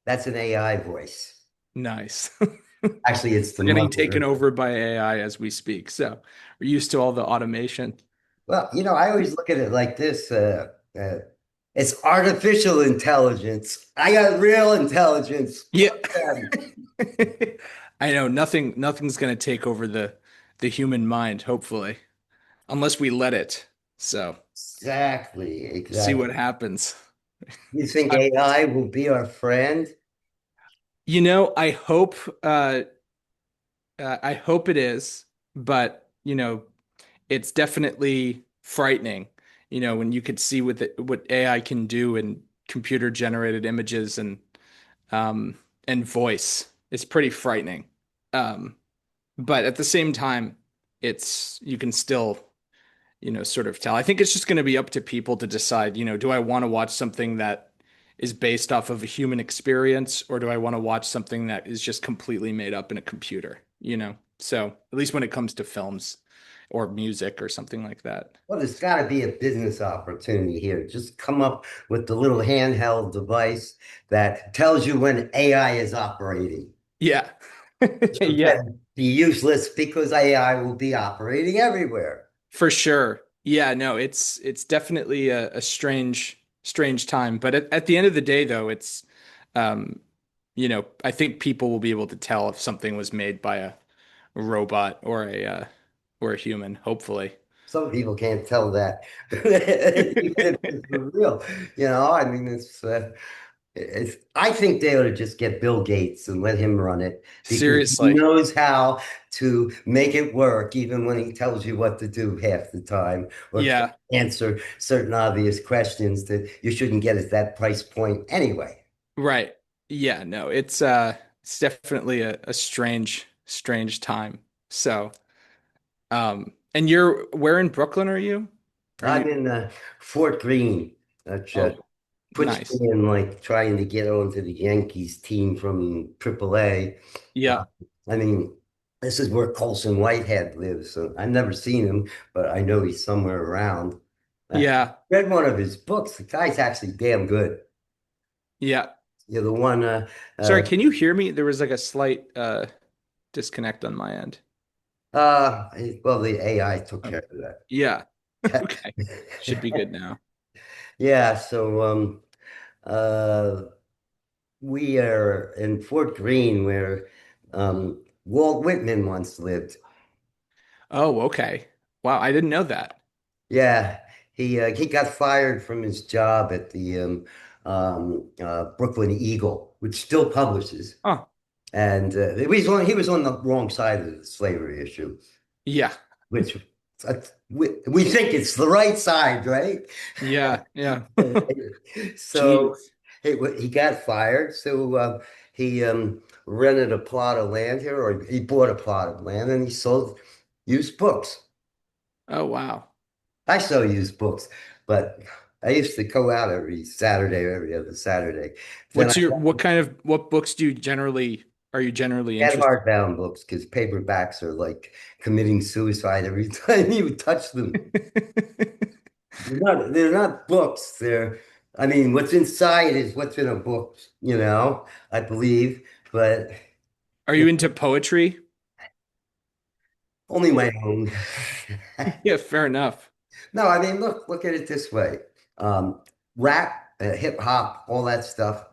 That's an AI voice. Nice. Actually, it's the We're getting taken mother. over by AI as we speak. So we're used to all the automation. Well, I always look at it like this. It's artificial intelligence. I got real intelligence. Yeah. Fuck them. I know nothing's going to take over the human mind, hopefully, unless we let it. So, Exactly, see what exactly. happens. You think I, AI will be our friend? I hope I hope it is, but it's definitely frightening, when you could see what AI can do in computer generated images um, and voice. It's pretty frightening. Um, but at the same time, you can still, sort of tell. I think it's just going to be up to people to decide, do I want to watch something that is based off of a human experience, or do I want to watch something that is just completely made up in a computer? So at least when it comes to films or music or something like that. Well, there's got to be a business opportunity here. Just come up with the little handheld device that tells you when AI is operating. Yeah. Which Yeah, will be useless because AI will be operating everywhere. for sure. Yeah, no, it's definitely a strange time. But at the end of the day, though, um, I think people will be able to tell if something was made by a robot or a human, hopefully. Some people can't tell that, even if it's for real. I mean, I think they ought to just get Bill Gates and let him run it because he Seriously. knows how to make it work, even when he tells you what to do half the time or Yeah, answer certain obvious questions that you shouldn't get at that price point anyway. right. Yeah, no, it's definitely a strange time. So, and where in Brooklyn are you? Are I'm you in Fort Greene. That Oh, puts nice. me in like trying to get onto the Yankees team from AAA. Uh, Yeah. I mean, this is where Colson Whitehead lives. So I've never seen him, but I know he's somewhere around. I Yeah. read one of his books. The guy's actually damn good. Yeah. The one, Sorry, uh, can you hear me? There was like a slight disconnect on my end. well, the AI took Oh, care of yeah. Okay. Should be that. good now. Yeah, so uh, we are in Fort Greene where Walt Whitman once lived. Oh, okay. Wow, I didn't know that. Yeah, he got fired from his job at the Brooklyn Eagle, which still publishes, Oh, and he was on the wrong side of the slavery issue, yeah. which we think it's the right side, right? Yeah, yeah. So Jeez. he got fired. So he rented a plot of land here, or he bought a plot of land, and he sold used books. Oh, wow. I still use books, but I used to go out every Saturday or every other Saturday. Then I What books are you generally had interested hardbound books because paperbacks are like committing suicide every time you touch them. in? They're not books. I mean, what's inside is what's in a book, I believe, but Are you you know, into poetry? only my Or own. yeah, fair enough. No, I mean, look at it this way. Rap, hip hop, all that stuff,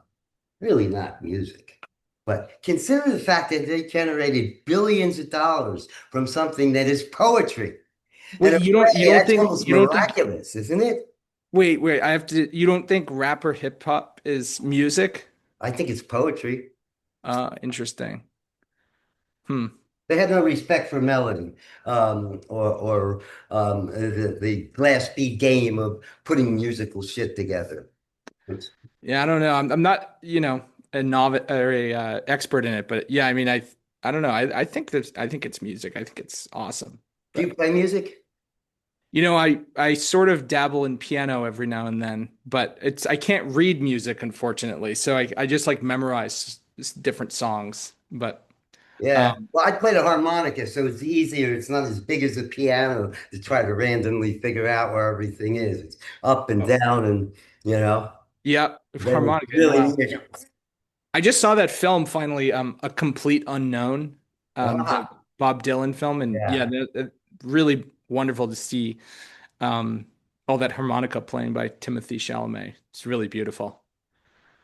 really not music. But consider the fact that they generated billions of dollars from something that is poetry. And Wait, in a way, that's almost you don't think miraculous, isn't it? wait, you don't think rap or hip hop is music? I think it's poetry. Interesting. Hmm. They had no respect for melody, or the glass bead game of putting musical shit together. It's, Yeah, I don't know. I'm not, a novice or a expert in it, but yeah, I mean, I don't know. I think it's music. I think it's awesome. do you But play music? I sort of dabble in piano every now and then, but I can't read music, unfortunately. So I just like memorize different songs. But Yeah. um, Well, I play the harmonica, so it's easier. It's not as big as a piano to try to randomly figure out where everything is. It's up and oh, down, and you know, yeah, then it's harmonica. really Wow. neat. I just saw that film finally, A Complete Unknown, the Ah, Bob Dylan film, and yeah, yeah. really wonderful to see um, all that harmonica playing by Timothy Chalamet. It's really beautiful.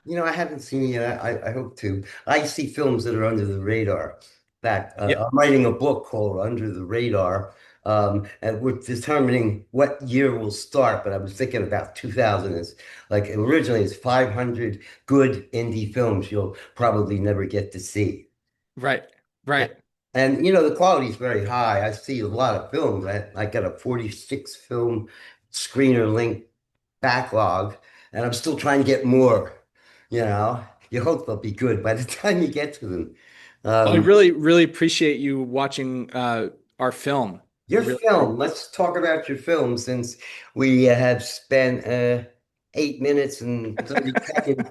I haven't seen it yet. I hope to. I see films that are under the radar. In fact, Yep. I'm writing a book called Under the Radar, and we're determining what year we'll start. But I was thinking about 2000 is like originally it's 500 good indie films you'll probably never get to see. Right. Right. And the quality is very high. I see a lot of films. I got a 46 film screener link backlog, and I'm still trying to get more. You hope they'll be good by the time you get to them. Well, I Um, really, really appreciate you watching our film. I your really film, let's talk about your film since we have spent 8 minutes and 30 seconds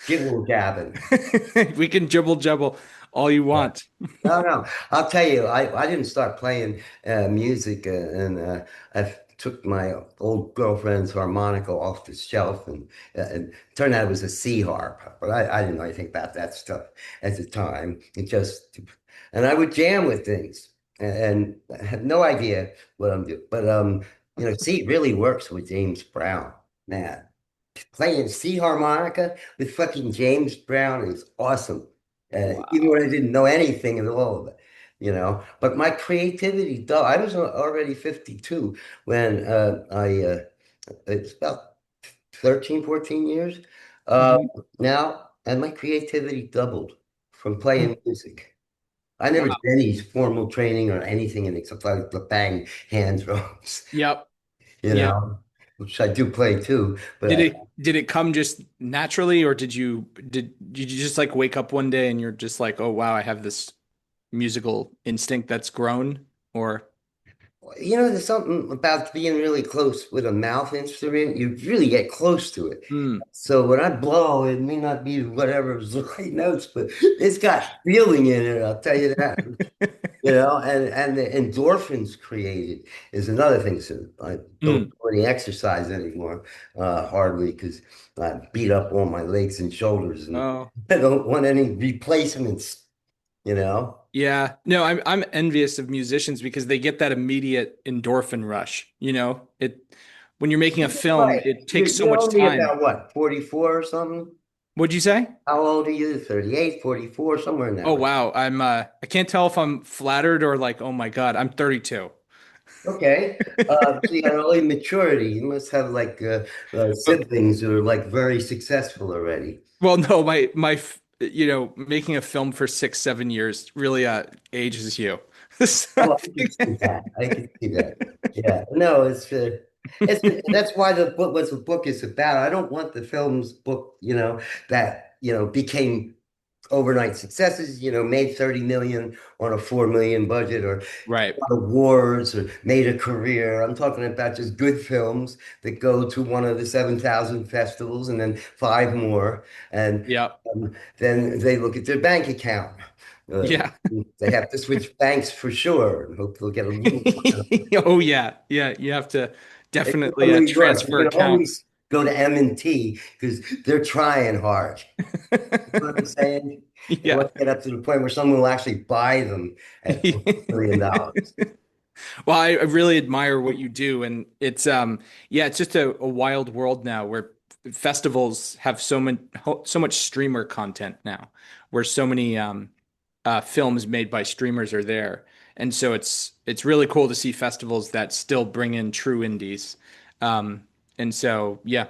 jibble jabbing. we can jibble jabble all you want. No, no. I'll tell you, I didn't start playing music and I took my old girlfriend's harmonica off the shelf and it turned out it was a C harp, but I didn't know anything about that stuff at the time. And I would jam with things and I had no idea what I'm doing. But C really works with James Brown, man. Playing C harmonica with fucking James Brown is awesome. Even Wow. when I didn't know anything at all of it. But my creativity, though, I was already 52 when it's about 13, 14 years Mhm. now, and my creativity doubled from playing music. I never did Wow. any formal training or anything in except like the bang hand drums, Yep. you Yep. know, which I do play too. But Did it come just naturally, or did you just like wake up one day and you're just like, oh wow, I have this musical instinct that's grown? Or There's something about being really close with a mouth instrument. You really get close to it. Hmm. So when I blow, it may not be whatever's the right notes, but it's got feeling in it. I'll tell you that. And the endorphins created is another thing. So I don't Hmm. do any exercise anymore, hardly, because I beat up all my legs and shoulders, and Oh. I don't want any replacements. You know. Yeah. No, I'm envious of musicians because they get that immediate endorphin rush. When you're making a film, Right. it You're, takes so you're much only time. about what, 44 or something? What'd you say? How old are you? 38, 44, somewhere in that Oh range. wow. I can't tell if I'm flattered or like, oh my God, I'm 32. Okay. So you got early maturity. You must have like But siblings who are like very successful already. well, no, making a film for 6, 7 years really ages you. So I Oh, I can see think- that. I can see that. Yeah. No, that's why what the book is about. I don't want the film's book, that, became overnight successes, made 30 million on a 4 million budget or Right. won awards or made a career. I'm talking about just good films that go to one of the 7,000 festivals and then five more. And Yeah. then they look at their bank account. Uh, Yeah. they have to switch banks for sure and hope they'll get a little. Oh yeah. Yeah. You have to It's definitely from New York. You transfer can account. always go to M&T because they're trying hard. You know what I'm saying? They Yeah. want to get up to the point where someone will actually buy them at $1 million. Well, I really admire what you do, and yeah, it's just a wild world now where festivals have so much streamer content now, where so many films made by streamers are there, and so it's really cool to see festivals that still bring in true indies, um, and so yeah,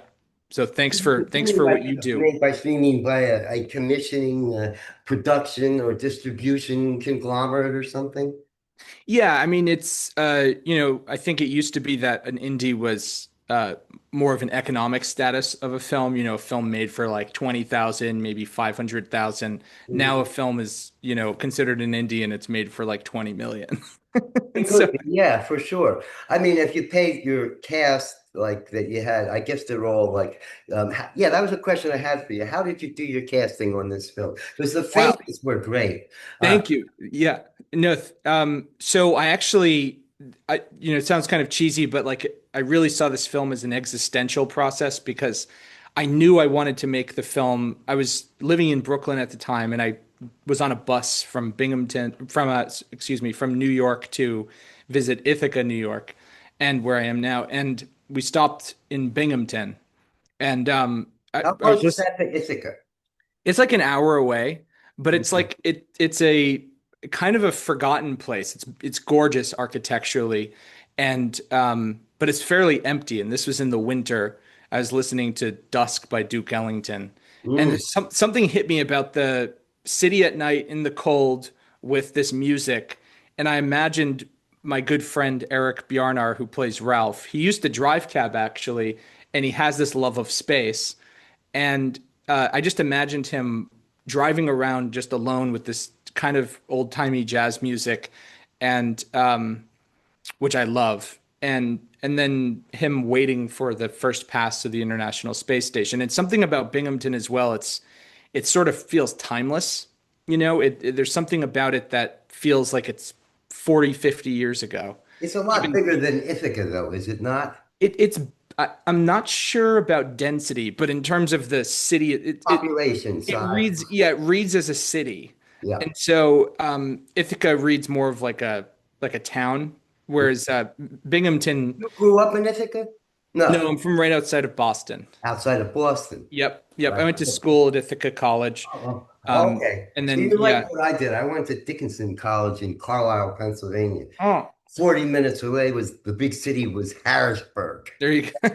so What do you thanks mean for by what you do. made by streaming by a commissioning, production or distribution conglomerate or something? Yeah, I mean it's I think it used to be that an indie was more of an economic status of a film, a film made for like 20,000, maybe 500,000. Now a Mhm. film is, considered an indie and it's made for like 20 million. And It so could be, yeah, for sure. I mean, if you paid your cast like that you had, I guess they're all like, yeah, that was a question I had for you. How did you do your casting on this film? Because the wow, faces were great. Uh, thank you. Yeah. No, so I actually it sounds kind of cheesy, but like I really saw this film as an existential process because I knew I wanted to make the film. I was living in Brooklyn at the time, and I was on a bus from excuse me, from New York to visit Ithaca, New York, and where I am now. And we stopped in Binghamton, and How I was close is just, that to Ithaca? it's like an hour away, but it's Mhm. like it's a kind of a forgotten place. It's gorgeous architecturally, and but it's fairly empty. And this was in the winter. I was listening to Dusk by Duke Ellington, and Mm. something hit me about the city at night in the cold with this music, and I imagined my good friend Erik Bjarnar, who plays Ralph. He used to drive cab actually, and he has this love of space. And I just imagined him driving around just alone with this kind of old timey jazz music, and which I love, and then him waiting for the first pass to the International Space Station. And something about Binghamton as well. It sort of feels timeless. There's something about it that feels like it's 40, 50 years ago. It's a lot Even bigger than Ithaca, though, is it not? it's I'm not sure about density, but in terms of the city, Population it size. reads, yeah, it reads as a city. Yeah. And so Ithaca reads more of like a town, whereas Binghamton, You grew up in Ithaca? no, No, I'm from right outside of Boston. outside of Boston. Yep, yep. I Right. went to school at Ithaca College. Oh, Um, okay. and So then you're like yeah. what I did. I went to Dickinson College in Carlisle, Pennsylvania. Oh, 40 minutes away was the big city was Harrisburg. there you go.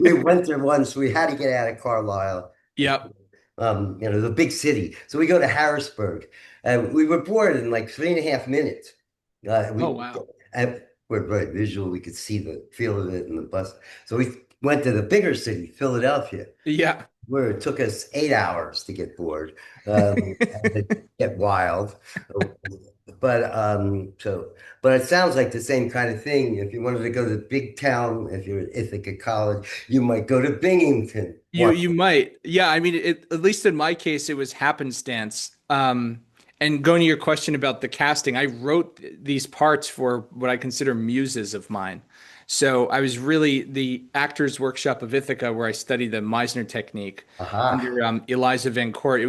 We went there once. We had to get out of Carlisle, Yep. the big city. So we go to Harrisburg, and we were bored in like 3.5 minutes. Uh, Oh we wow. and we're very visual. We could see the feel of it in the bus. So we went to the bigger city, Philadelphia, Yeah. where it took us 8 hours to get bored, and to get wild. But it sounds like the same kind of thing. If you wanted to go to the big town, if you're at Ithaca College, you might go to Binghamton. You might. Yeah, I mean at least in my case it was happenstance. And going to your question about the casting, I wrote these parts for what I consider muses of mine. So I was really the actors workshop of Ithaca where I studied the Meisner technique Aha. under Eliza VanCort.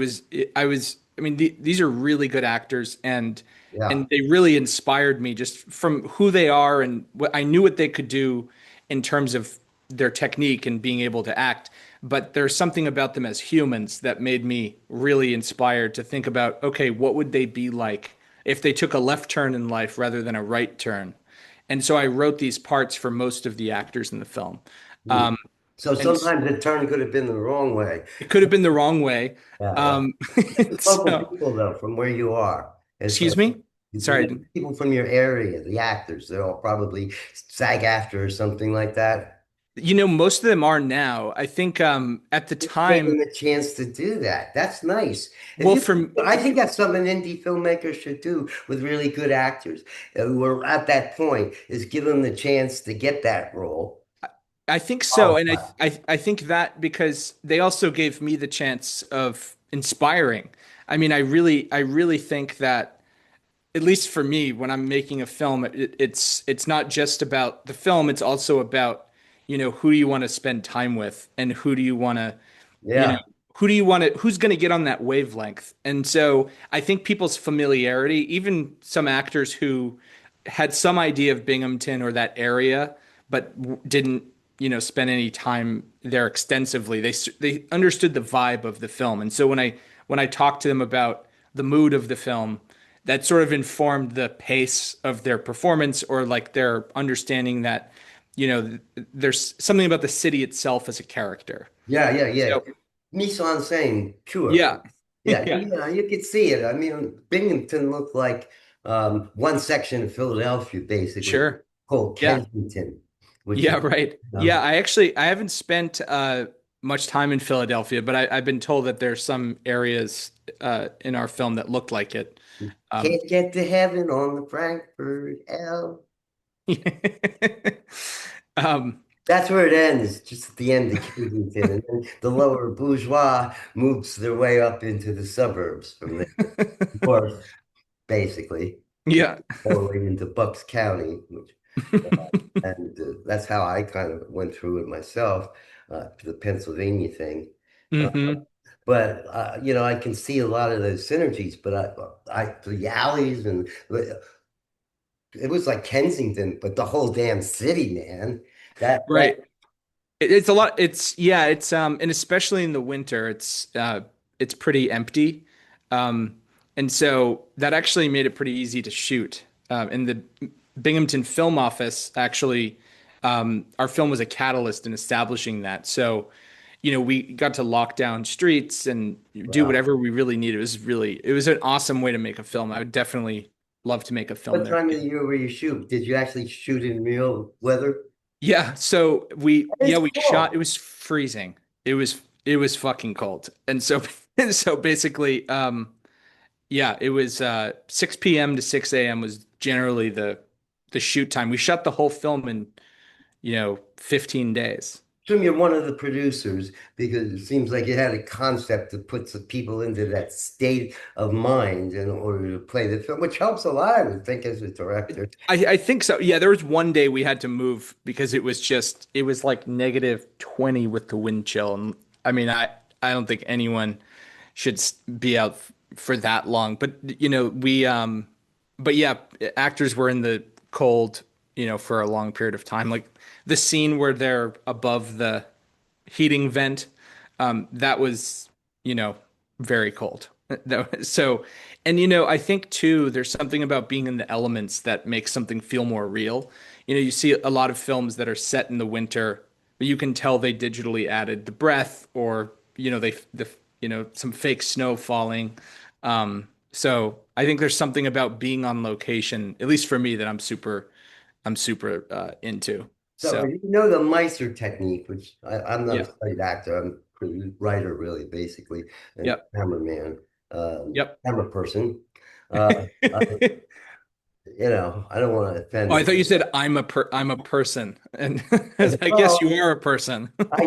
I mean these are really good actors, Yeah. and they really inspired me just from who they are and what I knew what they could do in terms of their technique and being able to act. But there's something about them as humans that made me really inspired to think about, okay, what would they be like if they took a left turn in life rather than a right turn? And so I wrote these parts for most of the actors in the film. Hmm. Um, So and sometimes the turn could have been the wrong way. it could have been the wrong way. Yeah, yeah. Um, Local so, people, though, from where you are. It's excuse like me? Sorry. people from your area, the actors, they're all probably SAG after or something like that. Most of them are now. I think at the Just gave time, them a chance to do that. That's nice. If well, you, from I think that's something indie filmmakers should do with really good actors who are at that point, is give them the chance to get that role. I think so, Oh, and I think that because they also gave me the chance of inspiring. I mean, I really think that at least for me, when I'm making a film, it's not just about the film. It's also about who do you want to spend time with, and who do you want to you know yeah. who's going to get on that wavelength. And so I think people's familiarity, even some actors who had some idea of Binghamton or that area but didn't spend any time there extensively, they understood the vibe of the film. And so when I talked to them about the mood of the film, that sort of informed the pace of their performance, or like their understanding that there's something about the city itself as a character. Yeah, yeah, yeah. So Mise en scène, pure. yeah. Yeah, Yeah, you could see it. I mean, Binghamton looked like one section of Philadelphia, basically, sure. called Yeah. Kensington, which Yeah, is, right. um, Yeah, I haven't spent much time in Philadelphia, but I've been told that there's some areas in our film that look like it. Um, can't get to heaven on the Frankfurt L. um, That's where it ends, just at the end of Kensington. And then the lower bourgeois moves their way up into the suburbs from the north, basically, yeah. all the way into Bucks County, which and that's how I kind of went through it myself. the Pennsylvania thing. Uh, Hmm. but I can see a lot of those synergies. But the alleys and it was like Kensington, but the whole damn city, man. That Right. It's a lot. It's yeah. And especially in the winter, it's pretty empty, um, and so that actually made it pretty easy to shoot. In the Binghamton Film Office, actually, our film was a catalyst in establishing that. So, we got to lock down streets and do wow. whatever we really needed. It was an awesome way to make a film. I would definitely love to make a film What there time of the again. year were you shoot? Did you actually shoot in real weather? Yeah, so It's we shot. It cool. was freezing. It was fucking cold. And so so basically yeah, it was 6 p.m. to 6 a.m. was generally the shoot time. We shot the whole film in, 15 days. Assume you're one of the producers because it seems like you had a concept that puts the people into that state of mind in order to play the film, which helps a lot, I would think, as a director. I think so. Yeah, there was one day we had to move because it was like -20 with the wind chill. And I mean, I don't think anyone should be out for that long. But but yeah, actors were in the cold, for a long period of time. Like the scene where they're above the heating vent, that was, you know, very cold. So, and I think too, there's something about being in the elements that makes something feel more real. You see a lot of films that are set in the winter, but you can tell they digitally added the breath or, some fake snow falling. So I think there's something about being on location, at least for me, that I'm super into. So So you know the Meister technique, which I'm not a yeah, studied actor, I'm a writer really, basically, and yep, cameraman, yep. camera person. Uh, uh, I don't want to Oh, offend I thought you it. said I'm a person, and I guess you Well, are a person. I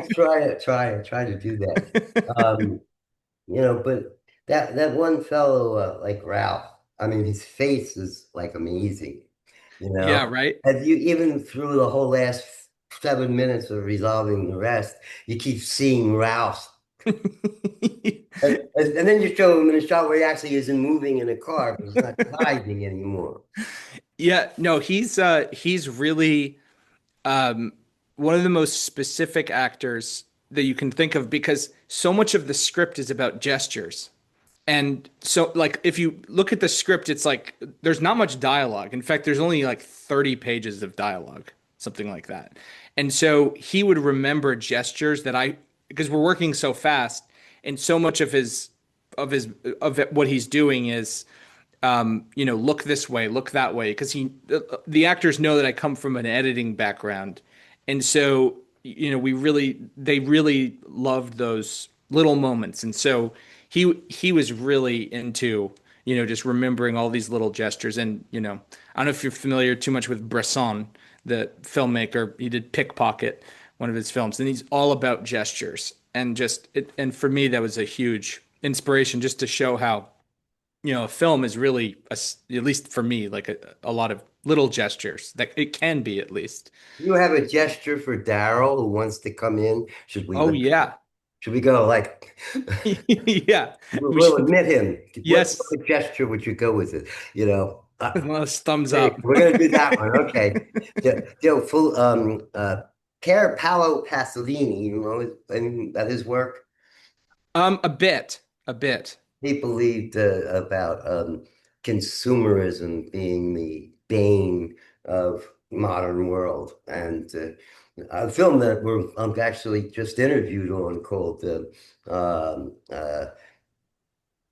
try to do that. Um, but that one fellow, like Ralph, I mean, his face is like amazing. You Yeah, know, right. have you even through the whole last 7 minutes of resolving the rest, you keep seeing Ralph. And then you show him in a shot where he actually isn't moving in a car, but he's not hiding anymore. Yeah, no, he's really um one of the most specific actors that you can think of because so much of the script is about gestures. And so, like, if you look at the script, it's like there's not much dialogue. In fact, there's only like 30 pages of dialogue, something like that. And so he would remember gestures because we're working so fast, and so much of what he's doing is, look this way, look that way, because the actors know that I come from an editing background, and so they really loved those little moments, and so he was really into just remembering all these little gestures, and I don't know if you're familiar too much with Bresson, the filmmaker. He did Pickpocket, one of his films, and he's all about gestures, and and for me that was a huge inspiration just to show how a film is really at least for me, like a lot of little gestures that it can be at least. You have a gesture for Darryle who wants to come in. Oh yeah. Should we go like Yeah, we we'll should. admit him. What Yes. gesture would you go with it? Well, thumbs Hey, up. we're gonna do that one. Okay. Full Care Paolo Pasolini, about his work. A bit. He believed about consumerism being the bane of modern world, and a film that I'm actually just interviewed on called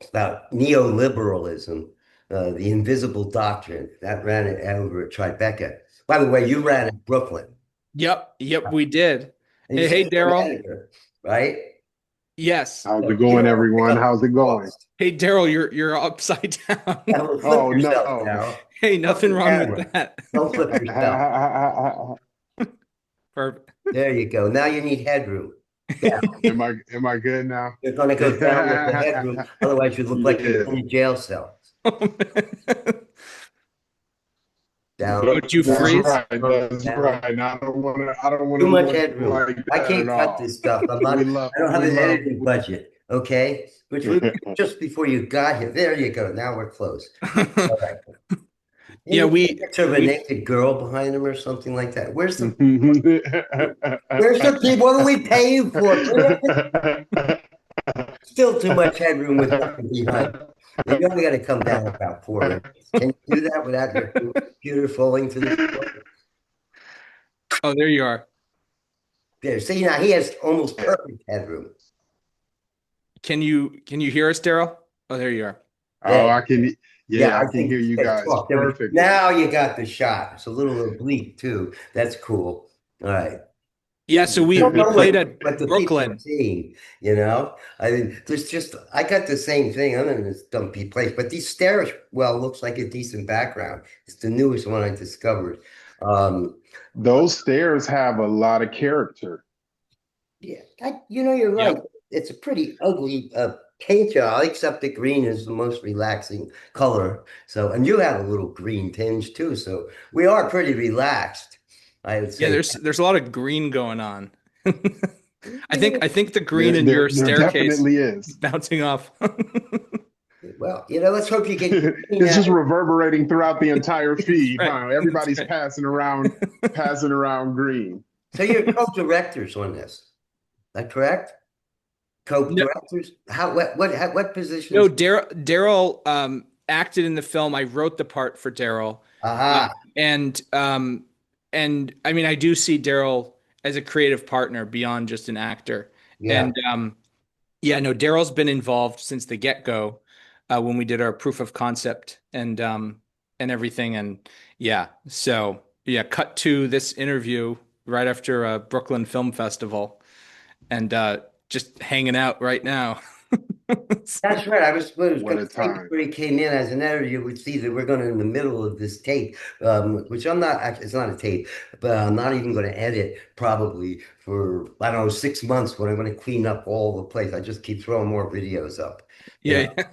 about neoliberalism, the invisible doctrine that ran it over at Tribeca. By the way, you ran at Brooklyn, Yep, we did. and you Hey, said hey, you're an Daryl. editor, right? Yes. How's it You going, don't pick everyone? up How's it going? books. Hey, Daryl, you're upside down. Flip Oh yourself, no. Darryl. Hey, Flip nothing the wrong with camera. that. Don't flip yourself. Perfect. There you go. Now you need headroom. Yeah, Am I good now? you're going to go down with the headroom. Otherwise, you look like you're Yeah. in a jail cell. down. Would you That's freeze? right. That's Down. right. I don't want to. I don't want Too to much look headroom. like I that at can't cut all. this stuff. I'm not. We love. I don't have We an love. editing budget. Okay, which we just before you got here. There you go. Now we're close. All right. Yeah, Maybe a picture of a we naked girl behind him or something like that. Where's the people? What are we paying for? Still too much headroom with nothing behind. You only got to come down about 4 inches. Can you do that without your computer falling to the floor? Oh, there you are. There. See, now he has almost perfect headroom. Can you hear us, Darryle? Oh, there you are. Oh, Yeah, I can. yeah. Yeah, I I can think hear you yeah, guys talk. There we go. perfect. Now you got the shot. It's a little oblique too. That's cool. All right. Yeah, so we Don't we know played at what the people are Brooklyn. seeing, you know? I mean, there's just, I got the same thing. I'm in this dumpy place, but these stairs, well, looks like a decent background. It's the newest one I discovered. Um, Those stairs have a lot of character. yeah, you're right. Yep. It's a pretty ugly paint job, except the green is the most relaxing color. So, and you have a little green tinge too. So we are pretty relaxed, I would Yeah, say. there's a lot of green going on. I think the green There, in there, your there staircase definitely is is. bouncing off. Well, let's hope you get green It's out. just reverberating throughout the entire That's feed, right. huh? That's Everybody's right. passing around green. So you're co-directors on this. Is that correct? No, Co-directors? What no, positions? Darryle acted in the film. I wrote the part for Darryle. Uh, Aha. and and I mean I do see Darryle as a creative partner beyond just an actor. Yeah. And yeah, no, Darryl's been involved since the get-go when we did our proof of concept and everything. And yeah, so yeah, cut to this interview right after Brooklyn Film Festival and just hanging out right now. That's right. I was What going a to say time. before he came in as an editor, you would see that we're going to in the middle of this tape, which I'm not actually, it's not a tape, but I'm not even going to edit probably for, I don't know, 6 months when I'm going to clean up all the place. I just keep throwing more videos up. You know, Yeah.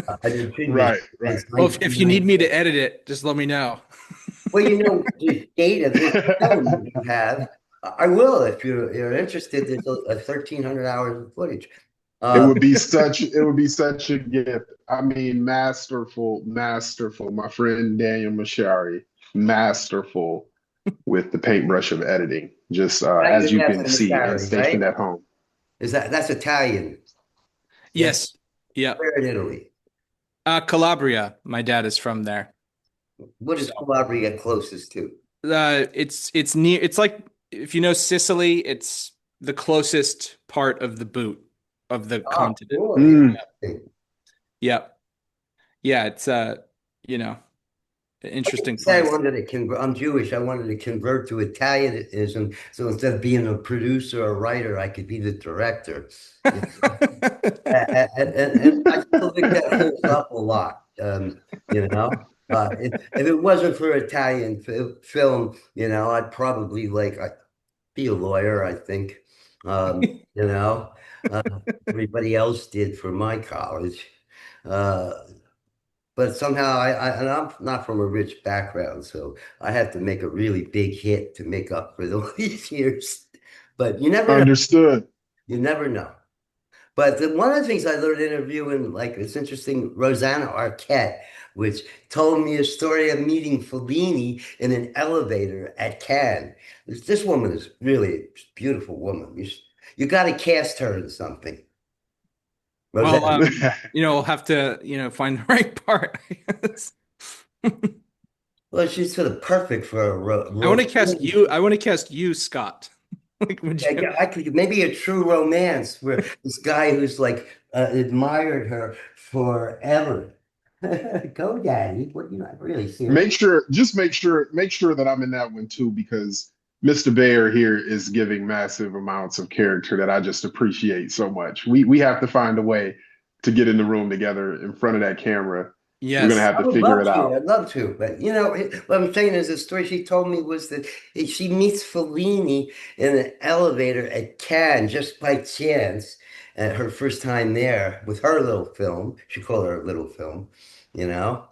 Yeah. I did previous Right, right. since Well, if you need me to 1996. edit it, just let me know. Well, the data, this film you have, I will if you're interested. There's a 1,300 hours of footage. It Uh, would be such a gift. I mean, masterful, masterful. My friend Daniel Masciari, masterful with the paintbrush of editing. Just right, as your you dad's can from see and Masciari, stationed right? at home. That's Italian? Yes. Yes. Yeah. Where in Italy? Calabria. My dad is from there. What is So Calabria closest to? it's near. It's like if you know Sicily, it's the closest part of the boot of the Oh, continent. cool. Mm. Interesting. Yeah. Yeah. It's you know, an interesting Say I place. wanted to convert. I'm Jewish. I wanted to convert to Italianism. So instead of being a producer or writer, I could be the director. You know? And I still think that holds up a lot. You know, if it wasn't for Italian film, I'd probably I'd be a lawyer, I think. You know, uh, everybody else did for my college. Uh, but somehow and I'm not from a rich background, so I had to make a really big hit to make up for all these years. But you never know. Understood. You never know. But one of the things I learned interviewing, it's interesting, Rosanna Arquette, which told me a story of meeting Fellini in an elevator at Cannes. This woman is really a beautiful woman. You got to cast her in something. Well, Rosanna. we'll have to, find the right part, I guess. Well, she's sort of perfect for a I want ro to cast you. I want to cast you, Scott. Like, would Yeah, you? yeah, I could maybe a true romance where this guy who's admired her forever. Go, Daddy. What really serious? Make sure that I'm in that one too, because Mr. Bayer here is giving massive amounts of character that I just appreciate so much. We have to find a way to get in the room together in front of that camera. We're gonna Yes. have I to would figure love it to. out. I'd love to. But what I'm saying is the story she told me was that she meets Fellini in an elevator at Cannes just by chance at her first time there with her little film. She called her little film, you know.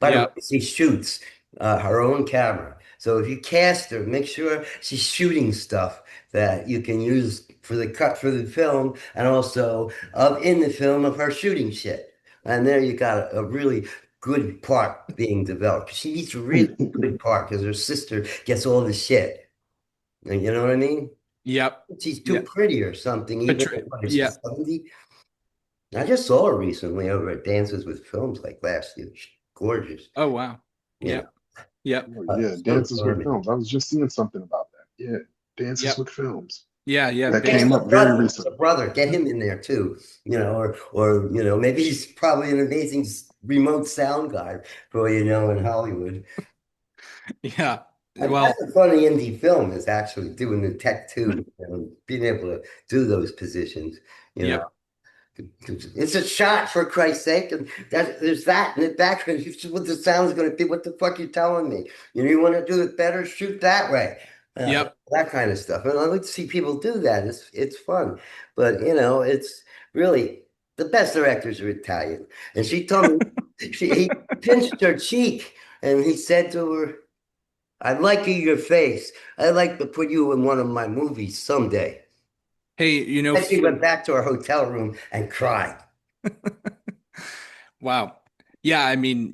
By the way, Yeah. she shoots. her own camera. So if you cast her, make sure she's shooting stuff that you can use for the cut for the film, and also of in the film of her shooting shit. And there you got a really good part being developed. She needs a really good part because her sister gets all the shit. You know what I mean? Yep. She's too Yep. pretty or something, even Betray. what is she, Yeah. 70? I just saw her recently over at Dances with Films like last year. She's gorgeous. Oh, wow. You know, Yep. Yep. Oh, yeah, so Dances with charming. Films. I was just seeing something about that. Yeah, Dances Yep. with Films. Yeah. Yeah. That Big. came up very The recently. brother, get him in there too, maybe he's probably an amazing remote sound guy for all you know in Hollywood. Yeah. And that's Well, a funny indie film is actually doing the tech too, being able to do those positions, you know. yep. It's a shot for Christ's sake, and that there's that in the background. What the sound's going to be? What the fuck you telling me? You want to do it better? Shoot that way. Yep. That kind of stuff. And I like to see people do that. It's fun, but it's really the best directors are Italian. And she told me he pinched her cheek, and he said to her, "I like your face. I'd like to put you in one of my movies someday." Hey, And she went back to her hotel room and cried. wow. Yeah, I mean,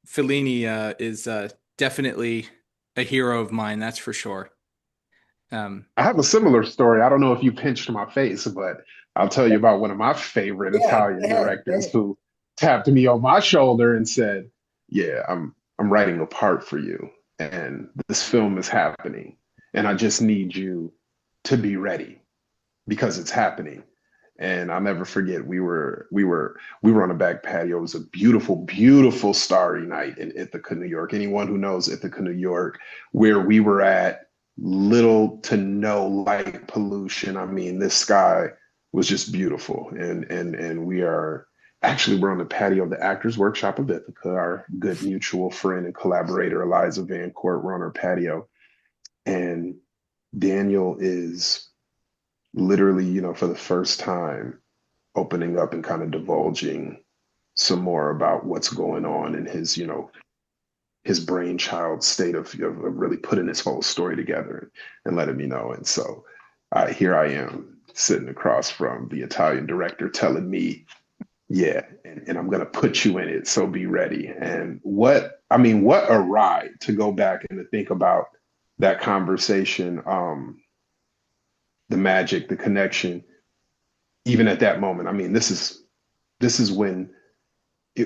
Fellini is definitely a hero of mine, that's for sure. Um, I have a similar story. I don't know if you pinched my face, but I'll tell you about one of my favorite Yeah, go Italian ahead. Go directors ahead. who tapped me on my shoulder and said, "Yeah, I'm writing a part for you, and this film is happening, and I just need you to be ready because it's happening." And I'll never forget, we were on a back patio. It was a beautiful, beautiful starry night in Ithaca, New York. Anyone who knows Ithaca, New York, where we were at, little to no light pollution. I mean, this sky was just beautiful. And we're on the patio of the Actors Workshop of Ithaca. Our good mutual friend and collaborator, Eliza VanCort, we're on our patio. And Daniel is literally, for the first time, opening up and kind of divulging some more about what's going on in his brainchild state of really putting his whole story together and letting me know. And so here I am sitting across from the Italian director telling me, yeah, and I'm going to put you in it. So be ready. And what a ride to go back and to think about that conversation, the magic, the connection, even at that moment. I mean, this is when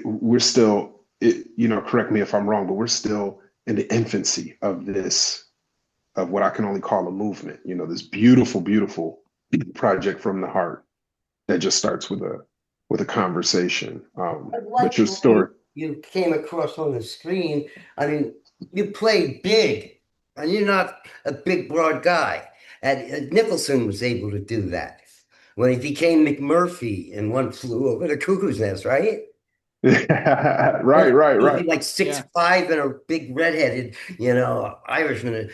we're still, correct me if I'm wrong, but we're still in the infancy of this, of what I can only call a movement. This beautiful, beautiful project from the heart that just starts with a conversation. I But liked your the way story, you came across on the screen. I mean, you played big, and you're not a big, broad guy. And Nicholson was able to do that when he became McMurphy in One Flew Over the Cuckoo's Nest, right? right, right, He'd be right. like yeah. 6'5" and a big redheaded, Irishman.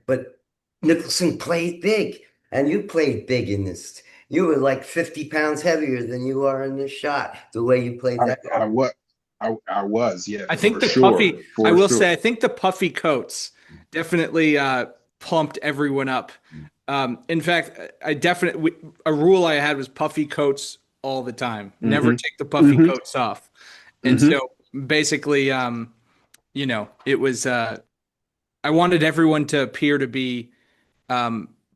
But Nicholson played big, and you played big in this. You were like 50 pounds heavier than you are in this shot, the way you played I, that. I what I was, yeah, I think for the sure, puffy, I for will sure. say, I think the puffy coats definitely pumped everyone up. In fact, I definitely, a rule I had was puffy coats all the time. Never Hmm. take the puffy Hmm. coats off. And Hmm. so basically, it was, I wanted everyone to appear to be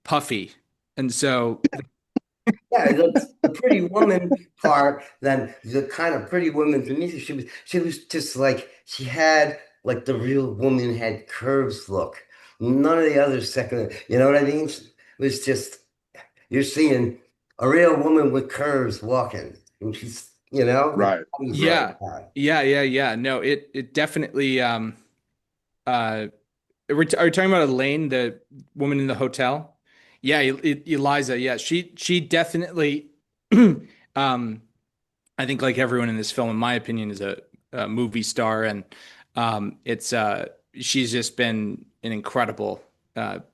puffy. And so, Yeah, the pretty woman part, then the kind of pretty woman to me, she was just like she had like the real woman had curves look. None of the other second, you know what I mean? It was just you're seeing a real woman with curves walking, and she's the Right, body's right. like that. yeah. No, it definitely, uh, are you talking about Elaine, the woman in the hotel? Yeah, Eliza. Yeah, she definitely. um, I think like everyone in this film, in my opinion, is a movie star, and it's she's just been an incredible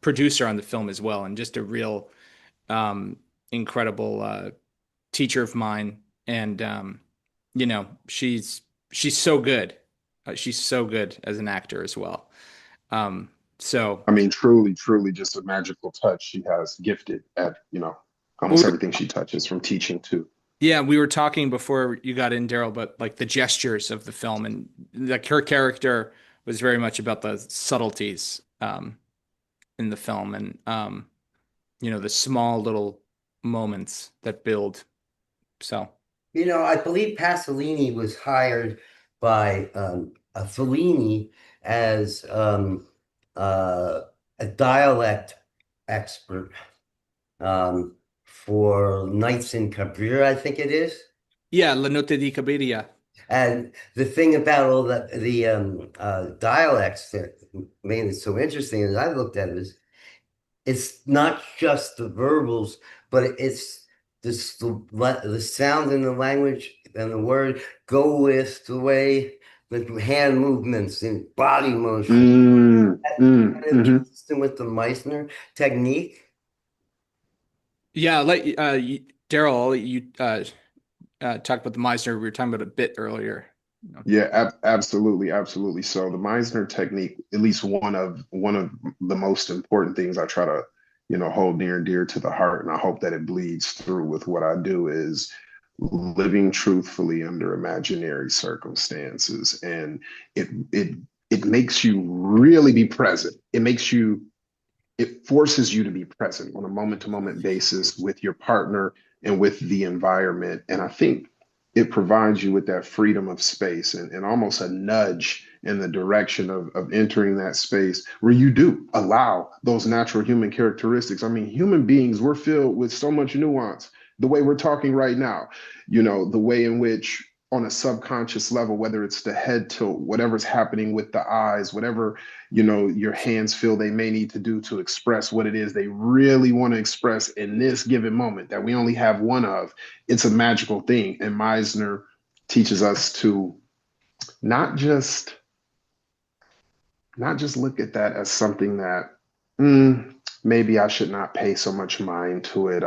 producer on the film as well, and just a real incredible teacher of mine, and she's so good. She's so good as an actor as well. So I mean, truly, truly just a magical touch. She has gifted at, we almost everything she touches, from teaching to. yeah, we were talking before you got in, Darryle, but like the gestures of the film, and like her character was very much about the subtleties in the film, and the small little moments that build. So I believe Pasolini was hired by Fellini as a dialect expert for Nights in Cabrera, I think it is. yeah, La Notte di Cabiria. And the thing about all the dialects that made it so interesting, as I looked at it, is it's not just the verbals, but it's this the sound and the language and the word go with the way the hand movements and body motion. Kind of Mhm. consistent with the Meissner technique. Yeah, like Darryle, you talked about the Meisner. We were talking about a bit earlier. Yeah, absolutely, absolutely. So the Meisner technique, at least one of the most important things I try to, hold near and dear to the heart, and I hope that it bleeds through with what I do, is living truthfully under imaginary circumstances. And it makes you really be present. It forces you to be present on a moment-to-moment basis with your partner and with the environment. And I think it provides you with that freedom of space, and almost a nudge in the direction of entering that space where you do allow those natural human characteristics. I mean, human beings, we're filled with so much nuance. The way we're talking right now, the way in which, on a subconscious level, whether it's the head tilt, whatever's happening with the eyes, whatever your hands feel they may need to do to express what it is they really want to express in this given moment that we only have one of. It's a magical thing. And Meisner teaches us to not just look at that as something that, maybe I should not pay so much mind to it,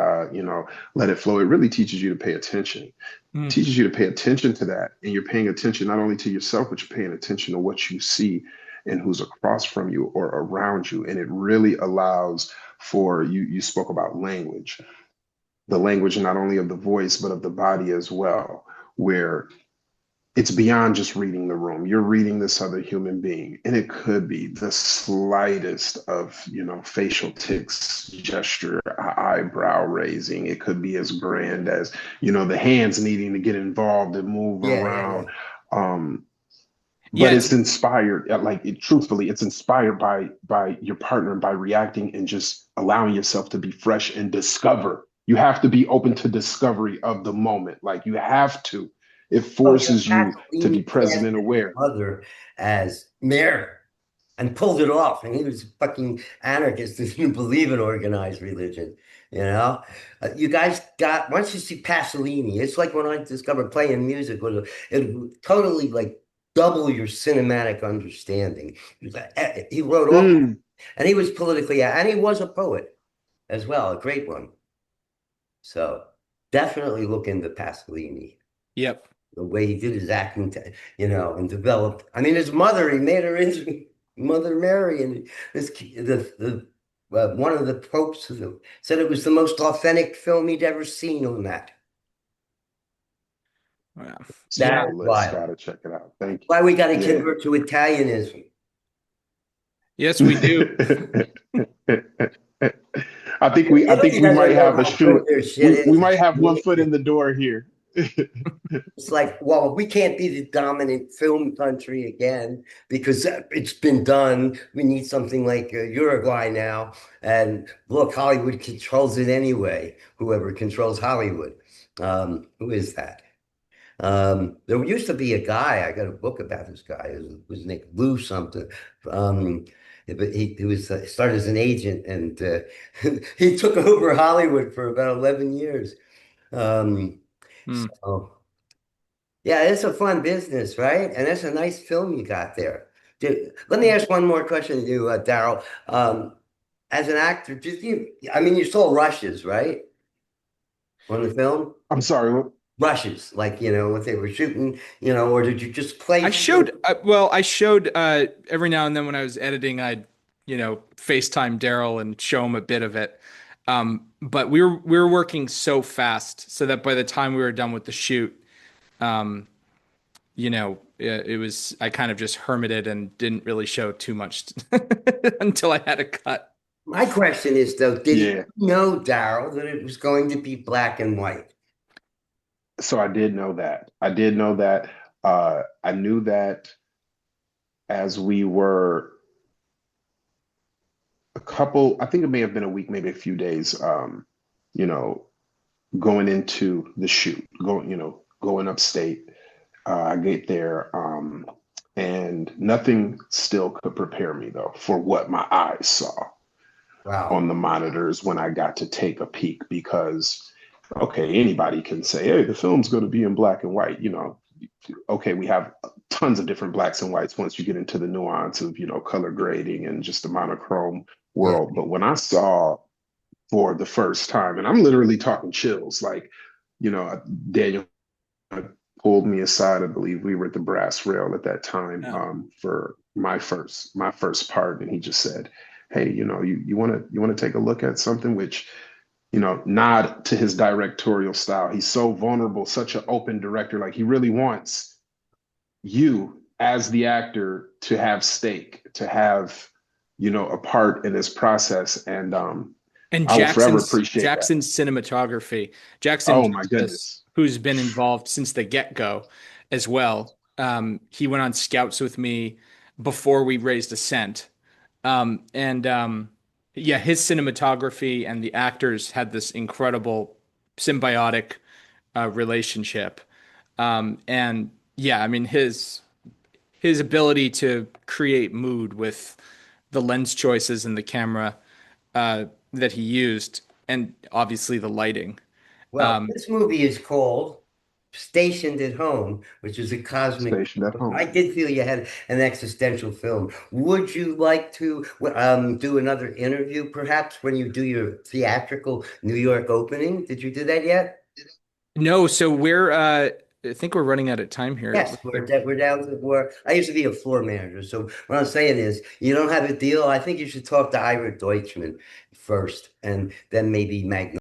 let it flow. It really teaches you to pay attention. Mm. Teaches you to pay attention to that. And you're paying attention not only to yourself, but you're paying attention to what you see and who's across from you or around you. And it really allows for you spoke about language, the language not only of the voice, but of the body as well, where it's beyond just reading the room. You're reading this other human being, and it could be the slightest of, facial tics, gesture, eyebrow raising. It could be as grand as, the hands needing to get involved and move Yeah, yeah, yeah. around. Um, Yeah, but it's inspired, truthfully, it's inspired by your partner, by reacting and just allowing yourself to be fresh and discover. You have to be open to discovery of the moment. Like, you have to. It Oh, forces you to be Pasolini present casted and his aware. mother as mayor and pulled it off. And he was a fucking anarchist who didn't believe in organized religion. You know, you guys got, once you see Pasolini, it's like when I discovered playing music, it would totally like double your cinematic understanding. He wrote all, Mm. and he was politically, and he was a poet as well, a great one. So definitely look into Pasolini, yep. the way he did his acting, and developed. I mean, his mother, he made her into Mother Mary, and the one of the popes said it was the most authentic film he'd ever seen on that. Yeah. It's on Yeah. the That's list. wild. Gotta check it out. Thank Why we got to you. Yeah. convert to Italianism? Yes, we do. I think Italy we might doesn't know have a how good shoe. their shit We is. might have one foot in the door here. It's like, well, we can't be the dominant film country again because it's been done. We need something like Uruguay now. And look, Hollywood controls it anyway, whoever controls Hollywood. Who is that? There used to be a guy, I got a book about this guy, it was named Lou something. Um, but he was started as an agent and he took over Hollywood for about 11 years. Um, Hmm. so. Yeah, it's a fun business, right? And that's a nice film you got there. Let me ask one more question to you, Darryle. As an actor, I mean, you saw rushes, right? On the film? I'm sorry. rushes, like, what they were shooting, or did you just play? I showed, well, I showed every now and then when I was editing, I'd, FaceTime Darryle and show him a bit of it. But we were working so fast so that by the time we were done with the shoot, um, it was, I kind of just hermited and didn't really show too much until I had a cut. My question is, though, did Yeah. you know, Darryle, that it was going to be black and white? So I did know that. I did know that. I knew that as we were I think it may have been a week, maybe a few days, you know, going into the shoot, going upstate. I get there, and nothing still could prepare me though for what my eyes saw Wow. on the monitors when I got to take a peek because, okay, anybody can say, hey, the film's going to be in black and white. Okay, we have tons of different blacks and whites once you get into the nuance of, color grading and just the monochrome Yeah. world. But when I saw for the first time, and I'm literally talking chills, like, Daniel pulled me aside. I believe we were at the brass rail at that time, Yeah. for my first part, and he just said, "Hey, you want to take a look at something?" Which, nod to his directorial style. He's so vulnerable, such an open director. Like he really wants you as the actor to have stake, to have, a part in this process, and And I will forever appreciate that. Jackson's cinematography. Jackson Oh my Justice, goodness. who's been involved since the get-go as well. He went on scouts with me before we raised a cent. And yeah, his cinematography and the actors had this incredible symbiotic relationship. And yeah, I mean his ability to create mood with the lens choices and the camera that he used, and obviously the lighting. Well, Um, this movie is called Stationed at Home, which is a cosmic. Stationed at I home. did feel you had an existential film. Would you like to do another interview, perhaps, when you do your theatrical New York opening? Did you do that yet? no, so I think we're running out of time here. It Yes, looks we're like we're down to where I used to be a floor manager. So what I'm saying is, you don't have a deal. I think you should talk to Ira Deutschman first, and then maybe Magnolia.